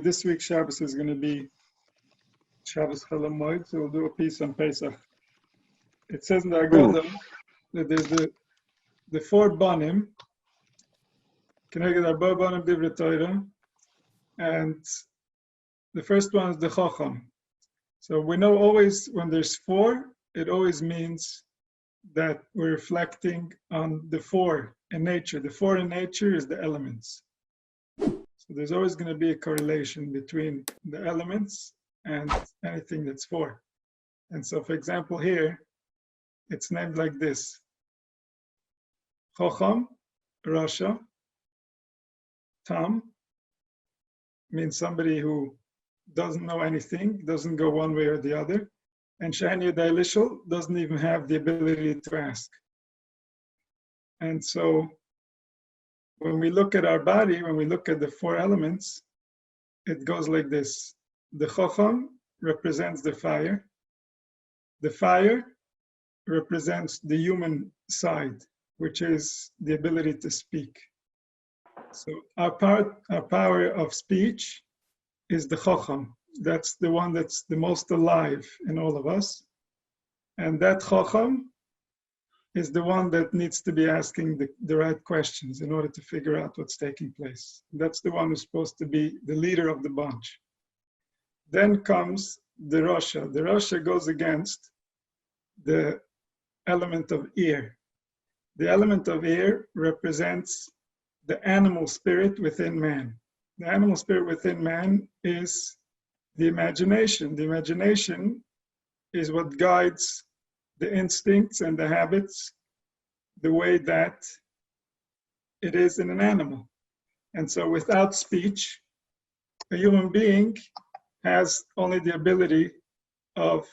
this week's Shabbos is going to be Shabbos Chol Hamoed, so we'll do a piece on Pesach. It says in the Agudah that there's the four banim, Keneged Arba banim divrei Torah, and the first one is the Chacham. So we know always when there's four, it always means that we're reflecting on the four in nature. The four in nature is the elements. So there's always going to be a correlation between the elements and anything that's four. And so, for example, here, it's named like this. Chacham, Rasha, Tam, means somebody who doesn't know anything, doesn't go one way or the other. And Shani Dailishal doesn't even have the ability to ask. And so, when we look at our body, when we look at the four elements, it goes like this. The Chacham represents the fire. The fire represents the human side, which is the ability to speak. So our power of speech is the Chacham. That's the one that's the most alive in all of us. And that Chacham is the one that needs to be asking the right questions in order to figure out what's taking place. That's the one who's supposed to be the leader of the bunch. Then comes the Rasha. The Rasha goes against the element of ear. The element of ear represents the animal spirit within man. The animal spirit within man is the imagination. The imagination is what guides the instincts and the habits the way that it is in an animal. And so without speech, a human being has only the ability of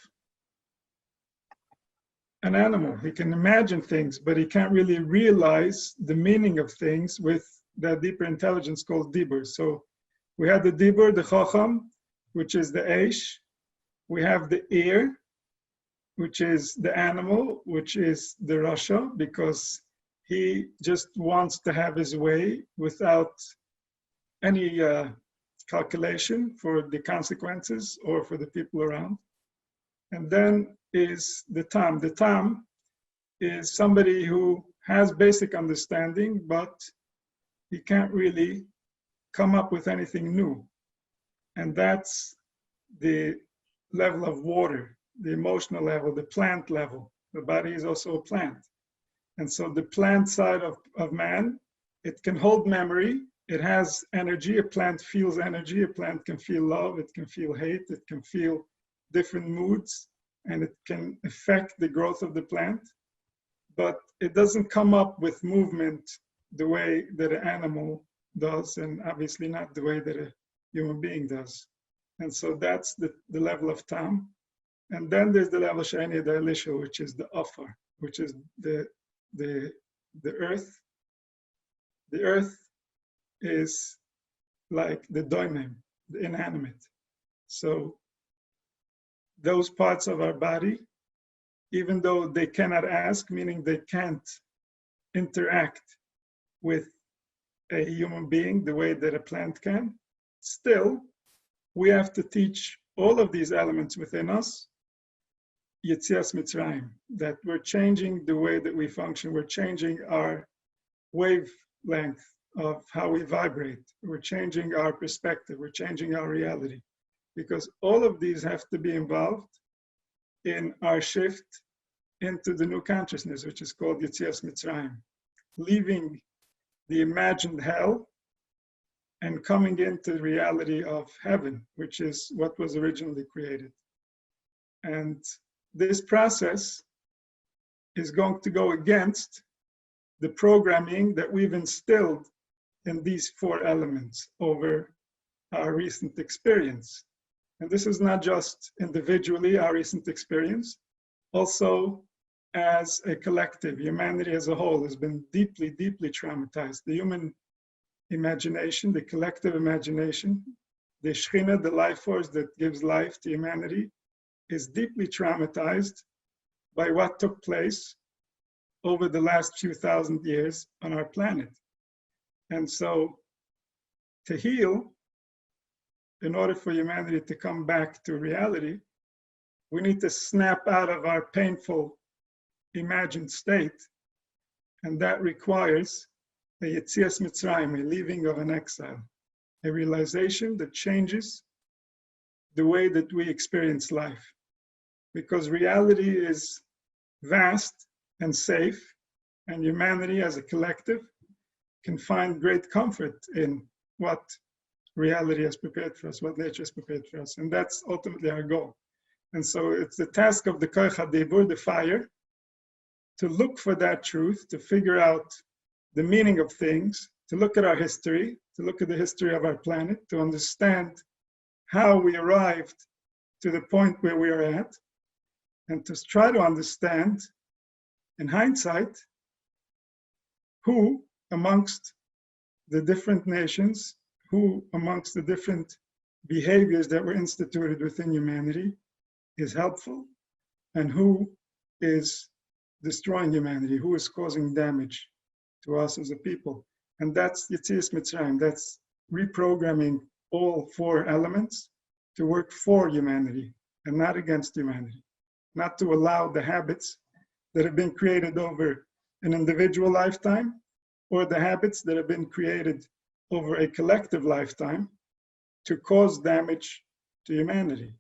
an animal. He can imagine things, but he can't really realize the meaning of things with that deeper intelligence called Dibur. So we have the Dibur, the Chacham, which is the Eish. We have the ear, which is the animal, which is the Rasha, because he just wants to have his way without any calculation for the consequences or for the people around. And then is the Tam. The Tam is somebody who has basic understanding, but he can't really come up with anything new. And that's the level of water, the emotional level, the plant level. The body is also a plant. And so the plant side of man, it can hold memory. It has energy. A plant feels energy. A plant can feel love. It can feel hate. It can feel different moods. And it can affect the growth of the plant. But it doesn't come up with movement the way that an animal does, and obviously not the way that a human being does. And so that's the level of Tam. And then there's the level Shani Dailishal, which is the Afar, which is the earth. The earth is like the doimim, the inanimate. So those parts of our body, even though they cannot ask, meaning they can't interact with a human being the way that a plant can, still, we have to teach all of these elements within us, Yetzias Mitzrayim, that we're changing the way that we function, we're changing our wavelength of how we vibrate, we're changing our perspective, we're changing our reality, because all of these have to be involved in our shift into the new consciousness, which is called Yetzias Mitzrayim, leaving the imagined hell and coming into the reality of heaven, which is what was originally created. And this process is going to go against the programming that we've instilled in these four elements over our recent experience. And this is not just individually our recent experience, also as a collective. Humanity as a whole has been deeply, deeply traumatized. The human imagination, the collective imagination, the Shekhinah, the life force that gives life to humanity, is deeply traumatized by what took place over the last few thousand years on our planet. And so to heal, in order for humanity to come back to reality, we need to snap out of our painful imagined state. And that requires a Yetzias Mitzrayim, a leaving of an exile, a realization that changes the way that we experience life. Because reality is vast and safe, and humanity as a collective can find great comfort in what reality has prepared for us, what nature has prepared for us. And that's ultimately our goal. And so it's the task of the Koach HaDibur, the fire, to look for that truth, to figure out the meaning of things, to look at our history, to look at the history of our planet, to understand how we arrived to the point where we are at, and to try to understand, in hindsight, who amongst the different nations, who amongst the different behaviors that were instituted within humanity is helpful, and who is destroying humanity, who is causing damage to us as a people. And that's Yetzias Mitzrayim, that's reprogramming all four elements to work for humanity and not against humanity, not to allow the habits that have been created over an individual lifetime or the habits that have been created over a collective lifetime to cause damage to humanity.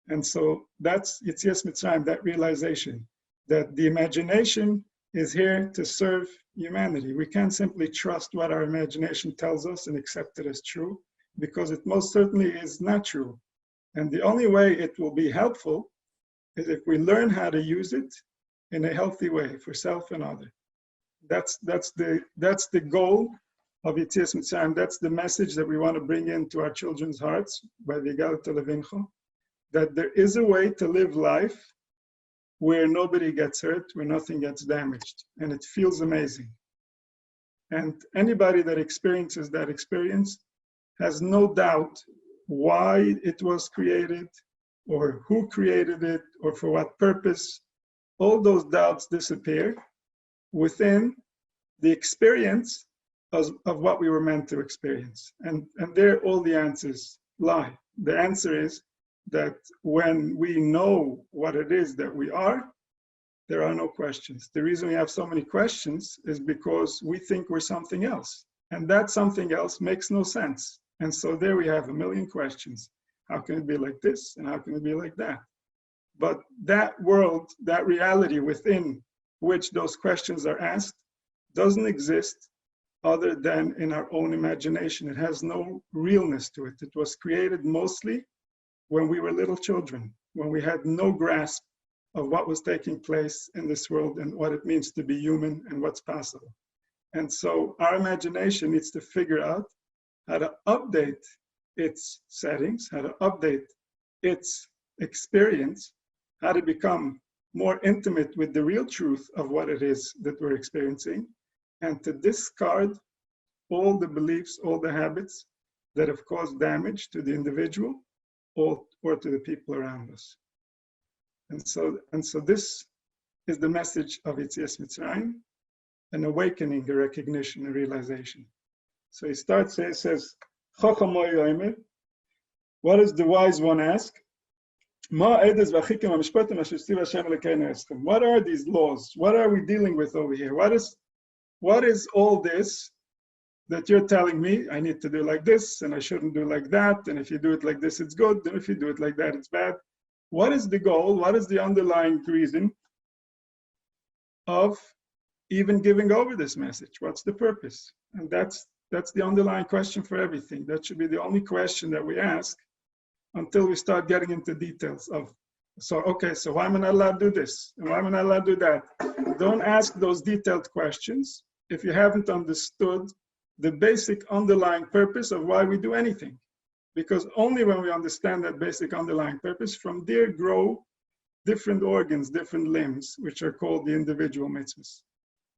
And so that's Yetzias Mitzrayim, that realization that the imagination is here to serve humanity. We can't simply trust what our imagination tells us and accept it as true, because it most certainly is not true. And the only way it will be helpful is if we learn how to use it in a healthy way for self and other. That's the goal of Yetzias Mitzrayim. That's the message that we want to bring into our children's hearts by V'yigalu Levincho, that there is a way to live life where nobody gets hurt, where nothing gets damaged, and it feels amazing. And anybody that experiences that experience has no doubt why it was created, or who created it, or for what purpose. All those doubts disappear within the experience of what we were meant to experience. And there all the answers lie. The answer is that when we know what it is that we are, there are no questions. The reason we have so many questions is because we think we're something else. And that something else makes no sense. And so there we have a million questions. How can it be like this? And how can it be like that? But that world, that reality within which those questions are asked, doesn't exist other than in our own imagination. It has no realness to it. It was created mostly when we were little children, when we had no grasp of what was taking place in this world and what it means to be human and what's possible. And so our imagination needs to figure out how to update its settings, how to update its experience, how to become more intimate with the real truth of what it is that we're experiencing, and to discard all the beliefs, all the habits that have caused damage to the individual or to the people around us. And so this is the message of Yetzias Mitzrayim, an awakening, a recognition, a realization. So he starts, he says, what does the wise one ask? What are these laws? What are we dealing with over here? What is all this that you're telling me I need to do like this and I shouldn't do like that, and if you do it like this it's good, and if you do it like that it's bad? What is the goal? What is the underlying reason of even giving over this message? What's the purpose? And that's the underlying question for everything. That should be the only question that we ask until we start getting into details of, so why am I not allowed to do this? And why am I not allowed to do that? Don't ask those detailed questions if you haven't understood the basic underlying purpose of why we do anything. Because only when we understand that basic underlying purpose, from there grow different organs, different limbs, which are called the individual mitzvahs.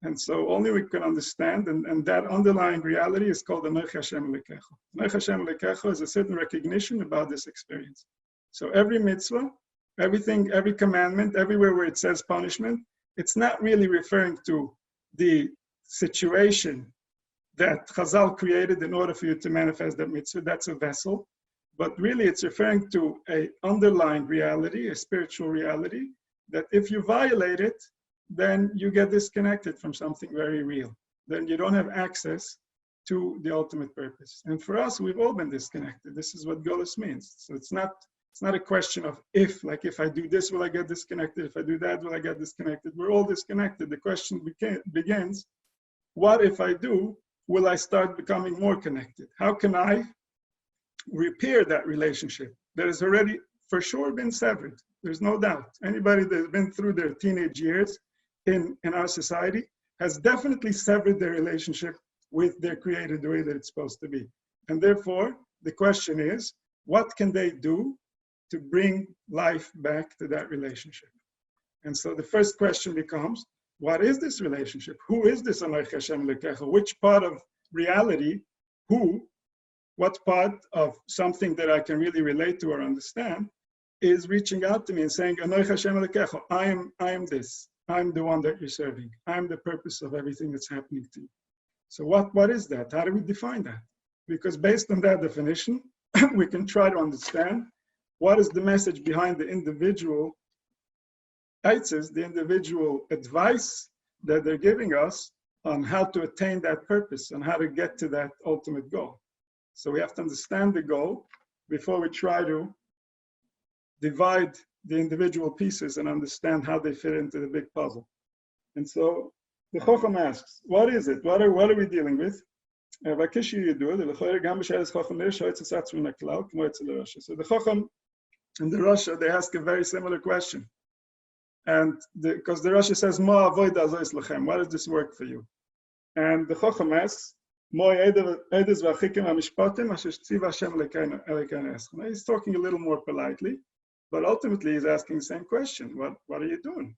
And so only we can understand, and that underlying reality is called the Noach Hashem Lekecho. Noach Hashem Lekecho is a certain recognition about this experience. So every mitzvah, everything, every commandment, everywhere where it says punishment, it's not really referring to the situation that Chazal created in order for you to manifest that mitzvah. That's a vessel. but really it's referring to an underlying reality, a spiritual reality, that if you violate it, then you get disconnected from something very real. Then you don't have access to the ultimate purpose. And for us, we've all been disconnected. This is what Golus means. So it's not a question of if, like if I do this, will I get disconnected? If I do that, will I get disconnected? We're all disconnected. The question begins, what if I do, will I start becoming more connected? How can I repair that relationship that has already for sure been severed? There's no doubt. Anybody that's been through their teenage years in our society has definitely severed their relationship with their creator the way that it's supposed to be. And therefore, the question is, what can they do to bring life back to that relationship? And so the first question becomes, what is this relationship? Who is this Anochi Hashem Elokecha? Which part of reality, what part of something that I can really relate to or understand is reaching out to me and saying, Anochi Hashem Elokecha, I am this. I'm the one that you're serving. I'm the purpose of everything that's happening to you. So what is that? How do we define that? Because based on that definition, we can try to understand what is the message behind the individual aitzes, the individual advice that they're giving us on how to attain that purpose and how to get to that ultimate goal. So we have to understand the goal before we try to divide the individual pieces and understand how they fit into the big puzzle. And so the Chacham asks, what is it? What are we dealing with? So the Chacham and the Rasha, they ask a very similar question. And because the Rasha says, what does this work for you? And the Chacham asks, he's talking a little more politely, but ultimately he's asking the same question. What are you doing?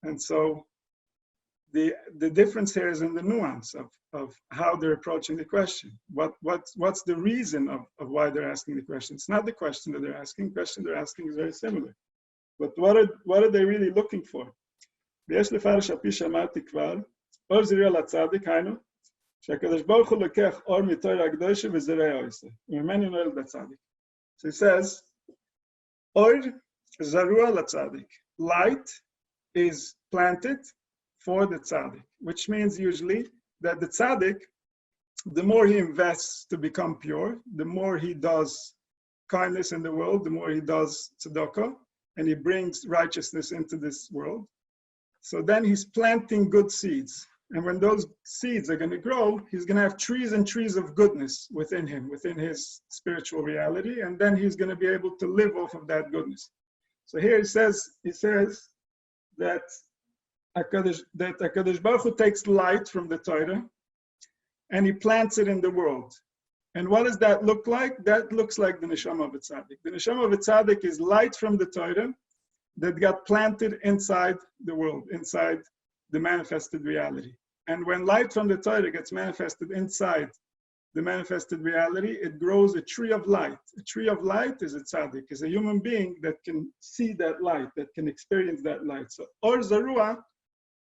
And so the difference here is in the nuance of how they're approaching the question. What's the reason of why they're asking the question? It's not the question that they're asking. The question they're asking is very similar. But what are they really looking for? So he says, light is planted for the tzaddik, which means usually that the tzaddik, the more he invests to become pure, the more he does kindness in the world, the more he does tzedakah, and he brings righteousness into this world. So then he's planting good seeds. And when those seeds are going to grow, he's going to have trees and trees of goodness within him, within his spiritual reality, and then he's going to be able to live off of that goodness. So here he says that HaKadosh Baruch Hu takes light from the Torah and he plants it in the world. And what does that look like? That looks like the neshama of a tzaddik. The neshama of a tzaddik is light from the Torah that got planted inside the world, inside the manifested reality. And when light from the Torah gets manifested inside the manifested reality, it grows a tree of light. A tree of light is a tzaddik, is a human being that can see that light, that can experience that light. So Or Zarua,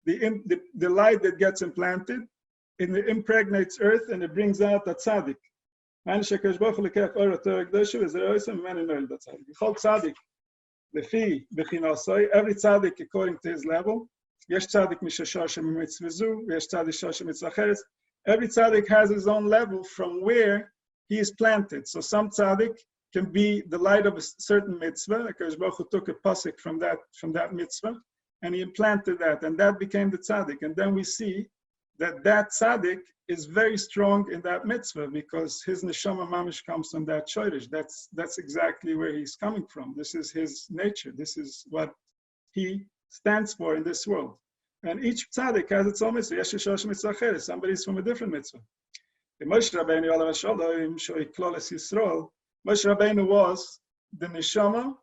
the light that gets implanted, it impregnates earth and it brings out the tzaddik. Every tzaddik according to his level. Every tzaddik has his own level from where he is planted. So some tzaddik can be the light of a certain mitzvah. HaKadosh Baruch Hu took a pasuk from that mitzvah, and he implanted that, and that became the tzaddik. And then we see that tzaddik is very strong in that mitzvah because his neshama mamish comes from that shoresh. That's exactly where he's coming from. This is his nature. This is what he stands for in this world. And each tzaddik has its own mitzvah. Somebody's from a different mitzvah. Moshe Rabbeinu was the neshama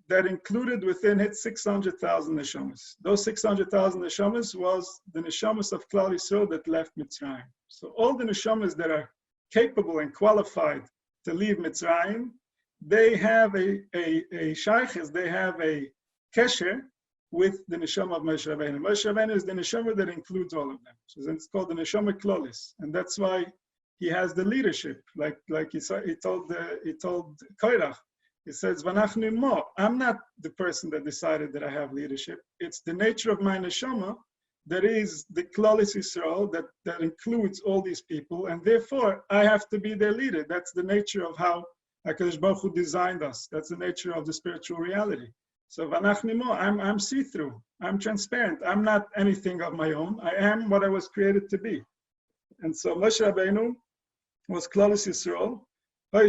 that included within it 600,000 neshamas. Those 600,000 neshamas was the neshamas of Klal Yisrael that left Mitzrayim. So all the neshamas that are capable and qualified to leave Mitzrayim, they have a shaykhis, they have a kesher with the neshama of Moshe Rabbeinu. Moshe Rabbeinu is the neshama that includes all of them. So it's called the neshama klolis. And that's why he has the leadership. Like he told Korach. He says, "V'anachnu mo." I'm not the person that decided that I have leadership. It's the nature of my neshama that is the Klalis Yisrael that includes all these people, and therefore I have to be their leader. That's the nature of how HaKadosh Baruch Hu designed us. That's the nature of the spiritual reality. So v'anachnu mo, I'm see-through. I'm transparent. I'm not anything of my own. I am what I was created to be. And so Moshe Rabbeinu was Klalis Yisrael. So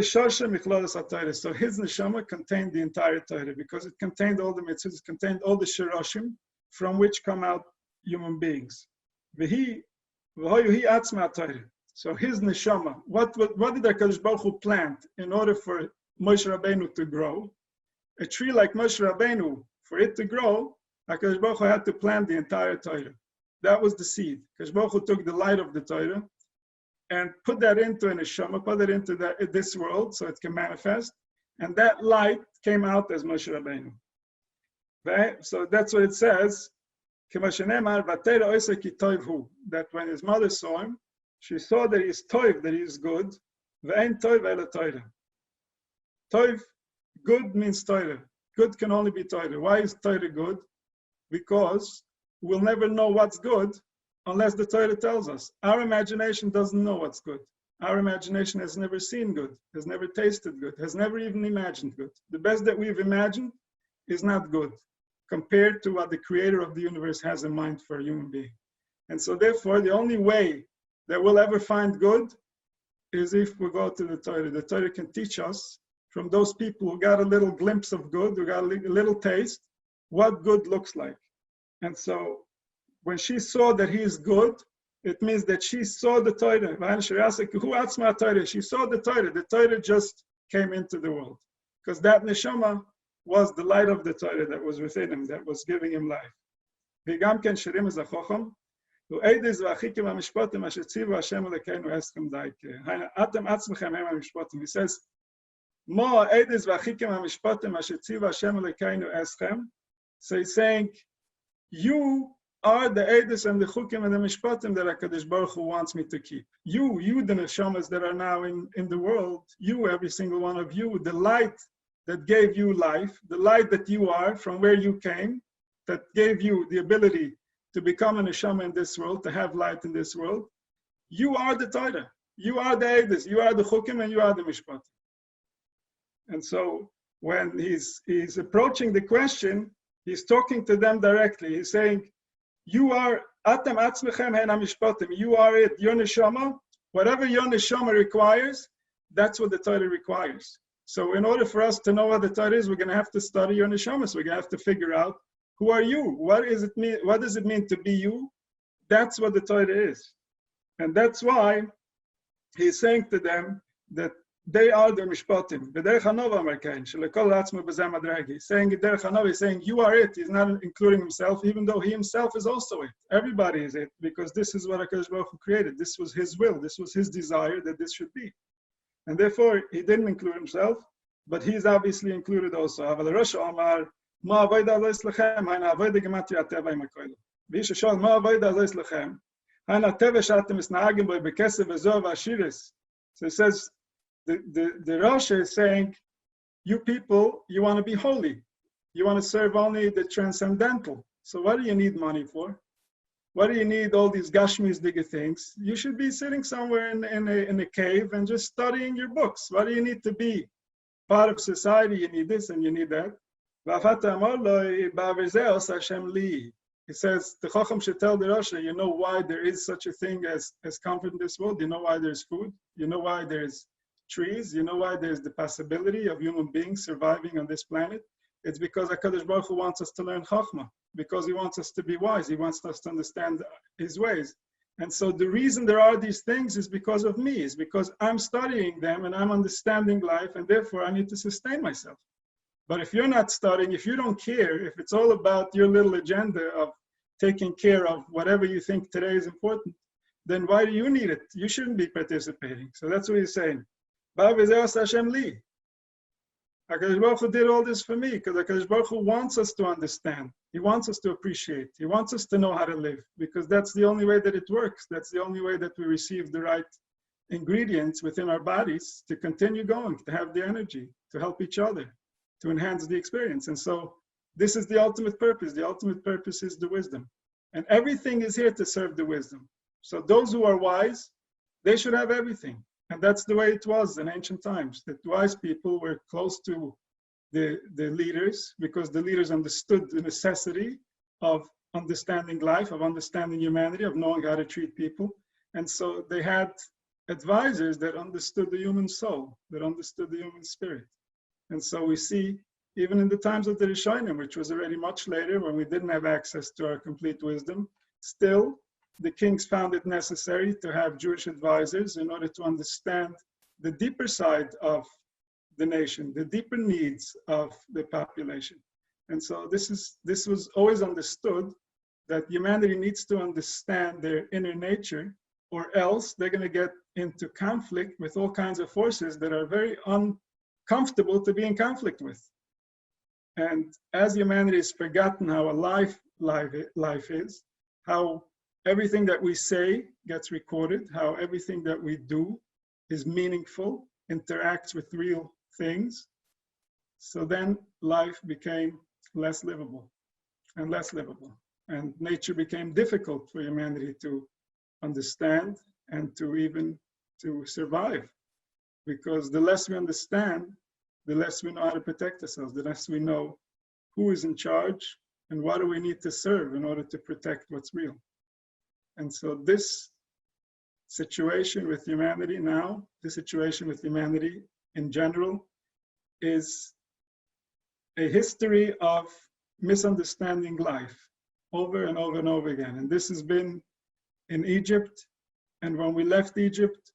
his neshama contained the entire Torah because it contained all the mitzvahs, it contained all the shirashim from which come out human beings. So his neshama, what did HaKadosh Baruch Hu plant in order for Moshe Rabbeinu to grow? A tree like Moshe Rabbeinu, for it to grow, HaKadosh Baruch Hu had to plant the entire Torah. That was the seed. HaKadosh Baruch Hu took the light of the Torah and put that into a neshama, put it into this world so it can manifest. And that light came out as Moshe Rabbeinu. Right? So that's what it says. That when his mother saw him, she saw that he's toiv, that he is good. Toiv, good means Torah. Good can only be Torah. Why is Torah good? Because we'll never know what's good unless the Torah tells us. Our imagination doesn't know what's good. Our imagination has never seen good, has never tasted good, has never even imagined good. The best that we've imagined is not good compared to what the creator of the universe has in mind for a human being. And so therefore, the only way that we'll ever find good is if we go to the Torah. The Torah can teach us from those people who got a little glimpse of good, who got a little taste, what good looks like. And so when she saw that he is good, it means that she saw the Torah. She saw the Torah. The Torah just came into the world. Because that neshama was the light of the Torah that was within him, that was giving him life. He says, so he's saying, you are the edus and the chukim and the mishpatim that HaKadosh Baruch Hu wants me to keep. You the neshamas that are now in the world, you, every single one of you, the light that gave you life, the light that you are from where you came, that gave you the ability to become a neshama in this world, to have light in this world, you are the Torah. You are the edus, you are the chukim, and you are the mishpatim. And so when he's approaching the question, he's talking to them directly. He's saying, you are atam atzmechem hen hamishpatim. You are it, your neshama. Whatever your neshama requires, that's what the Torah requires. So in order for us to know what the Torah is, we're going to have to study your neshama. So we're going to have to figure out, who are you? What does it mean? What does it mean to be you? That's what the Torah is. And that's why he's saying to them that they are the mishpatim. He's saying, you are it. He's not including himself, even though he himself is also it. Everybody is it, because this is what HaKadosh Baruch Hu created. This was his will. This was his desire that this should be. And therefore, he didn't include himself, but he's obviously included also. So he says, the Rasha is saying, you people, you want to be holy. You want to serve only the transcendental. So what do you need money for? What do you need all these Gashmis digga things? You should be sitting somewhere in a cave and just studying your books. What do you need to be? Part of society, you need this and you need that. He says, the Chacham should tell the Rasha, you know why there is such a thing as comfort in this world? You know why there's food? You know why there's trees? You know why there's the possibility of human beings surviving on this planet? It's because HaKadosh Baruch Hu wants us to learn Chachma, because he wants us to be wise. He wants us to understand his ways. And so the reason there are these things is because of me, is because I'm studying them and I'm understanding life, and therefore I need to sustain myself. But if you're not studying, if you don't care, if it's all about your little agenda of taking care of whatever you think today is important, then why do you need it? You shouldn't be participating. So that's what he's saying. HaKadosh Baruch Hu did all this for me, because HaKadosh Baruch Hu wants us to understand. He wants us to appreciate. He wants us to know how to live, because that's the only way that it works. That's the only way that we receive the right ingredients within our bodies to continue going, to have the energy, to help each other, to enhance the experience. And so this is the ultimate purpose. The ultimate purpose is the wisdom. And everything is here to serve the wisdom. So those who are wise, they should have everything. And that's the way it was in ancient times, that wise people were close to the leaders, because the leaders understood the necessity of understanding life, of understanding humanity, of knowing how to treat people. And so they had advisors that understood the human soul, that understood the human spirit. And so we see, even in the times of the Rishonim, which was already much later, when we didn't have access to our complete wisdom, still the kings found it necessary to have Jewish advisors in order to understand the deeper side of the nation, the deeper needs of the population. And so this was always understood, that humanity needs to understand their inner nature, or else they're going to get into conflict with all kinds of forces that are very uncomfortable to be in conflict with. And as humanity has forgotten how alive life is, how everything that we say gets recorded, how everything that we do is meaningful, interacts with real things, so then life became less livable and less livable. And nature became difficult for humanity to understand and to survive. Because the less we understand, the less we know how to protect ourselves, the less we know who is in charge and what do we need to serve in order to protect what's real. And so this situation with humanity now, the situation with humanity in general, is a history of misunderstanding life over and over and over again. And this has been in Egypt. And when we left Egypt,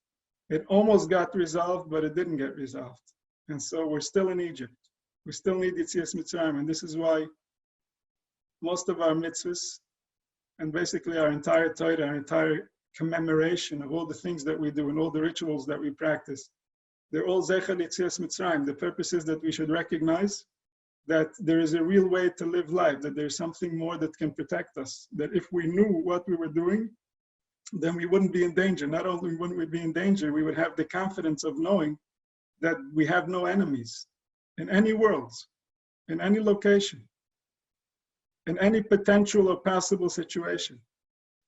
it almost got resolved, but it didn't get resolved. And so we're still in Egypt. We still need Yetzias Mitzrayim. And this is why most of our mitzvahs, and basically our entire Torah, our entire commemoration of all the things that we do and all the rituals that we practice, they're all Zecher Yetzias Mitzrayim. The purpose is that we should recognize that there is a real way to live life, that there's something more that can protect us, that if we knew what we were doing, then we wouldn't be in danger. Not only wouldn't we be in danger, we would have the confidence of knowing that we have no enemies in any worlds, in any location, in any potential or possible situation,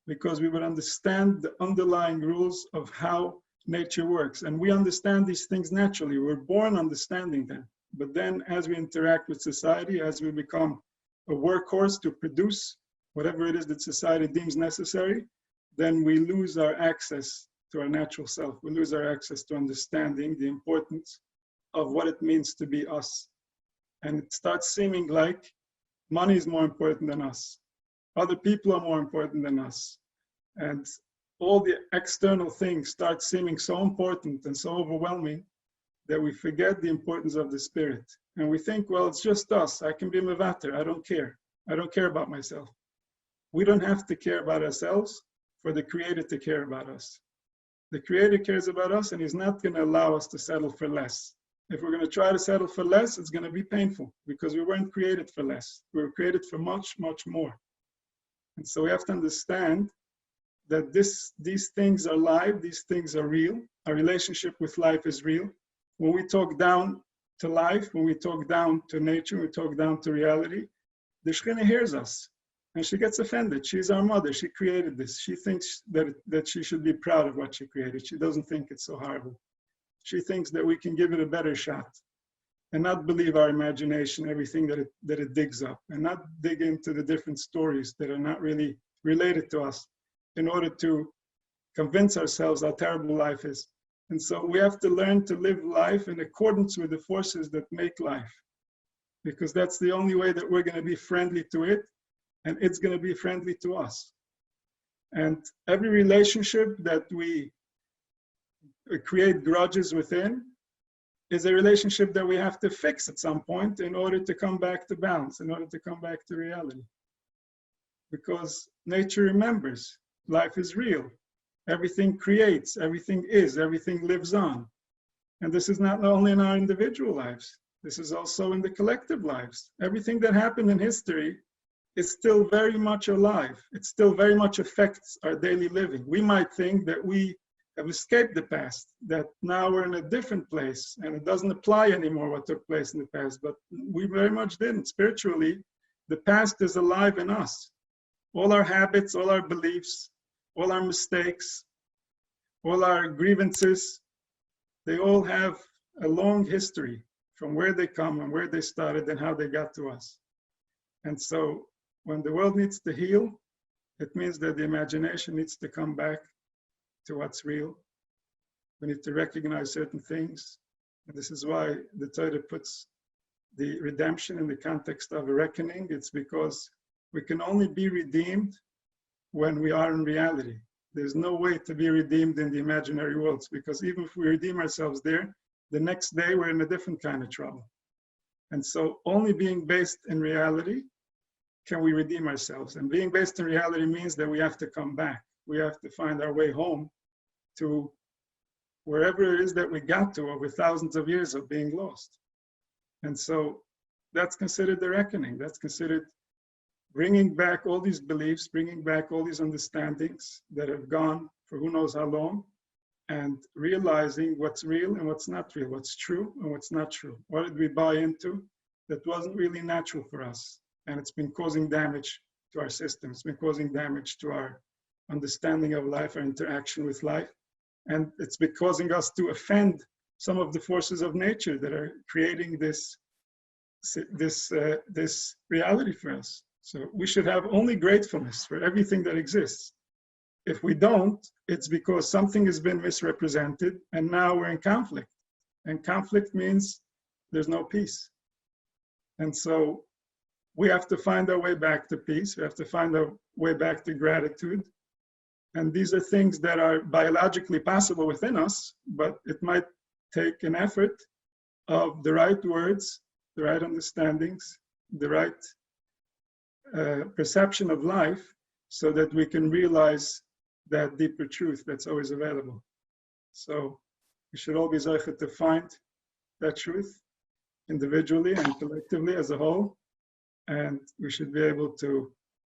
because we would understand the underlying rules of how nature works. And we understand these things naturally. We're born understanding them. But then as we interact with society, as we become a workhorse to produce whatever it is that society deems necessary, then we lose our access to our natural self. We lose our access to understanding the importance of what it means to be us. And it starts seeming like money is more important than us. Other people are more important than us. And all the external things start seeming so important and so overwhelming that we forget the importance of the spirit. And we think, well, it's just us. I can be mevater. I don't care. I don't care about myself. We don't have to care about ourselves for the Creator to care about us. The Creator cares about us, and He's not going to allow us to settle for less. If we're going to try to settle for less, it's going to be painful, because we weren't created for less. We were created for much, much more. And so we have to understand that these things are live, these things are real. Our relationship with life is real. When we talk down to life, when we talk down to nature, we talk down to reality, the Shekhinah hears us. And she gets offended. She's our mother. She created this. She thinks that she should be proud of what she created. She doesn't think it's so horrible. She thinks that we can give it a better shot and not believe our imagination, everything that it digs up, and not dig into the different stories that are not really related to us in order to convince ourselves how terrible life is. And so we have to learn to live life in accordance with the forces that make life, because that's the only way that we're going to be friendly to it, and it's going to be friendly to us. And every relationship that we create grudges within is a relationship that we have to fix at some point in order to come back to balance, in order to come back to reality. Because nature remembers, life is real. Everything creates, everything is, everything lives on. And this is not only in our individual lives, this is also in the collective lives. Everything that happened in history is still very much alive. It still very much affects our daily living. We might think that we have escaped the past, that now we're in a different place and it doesn't apply anymore what took place in the past, but we very much didn't. Spiritually, the past is alive in us. All our habits, all our beliefs, all our mistakes, all our grievances, they all have a long history from where they come and where they started and how they got to us. And so when the world needs to heal, it means that the imagination needs to come back to what's real. We need to recognize certain things. And this is why the Torah puts the redemption in the context of a reckoning. It's because we can only be redeemed when we are in reality. There's no way to be redeemed in the imaginary worlds, because even if we redeem ourselves there, the next day we're in a different kind of trouble. And so only being based in reality can we redeem ourselves. And being based in reality means that we have to come back. We have to find our way home to wherever it is that we got to over thousands of years of being lost. And so that's considered the reckoning. That's considered bringing back all these beliefs, bringing back all these understandings that have gone for who knows how long, and realizing what's real and what's not real, what's true and what's not true. What did we buy into that wasn't really natural for us? And it's been causing damage to our system. It's been causing damage to our understanding of life, our interaction with life. And it's been causing us to offend some of the forces of nature that are creating this reality for us. So we should have only gratefulness for everything that exists. If we don't, it's because something has been misrepresented and now we're in conflict. And conflict means there's no peace. And so we have to find our way back to peace. We have to find our way back to gratitude. And these are things that are biologically possible within us, but it might take an effort of the right words, the right understandings, the right perception of life, so that we can realize that deeper truth that's always available. So we should all be zeicher to find that truth individually and collectively as a whole. And we should be able to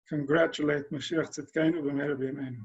congratulate Mashiach Tzidkenu b'meira b'yameinu.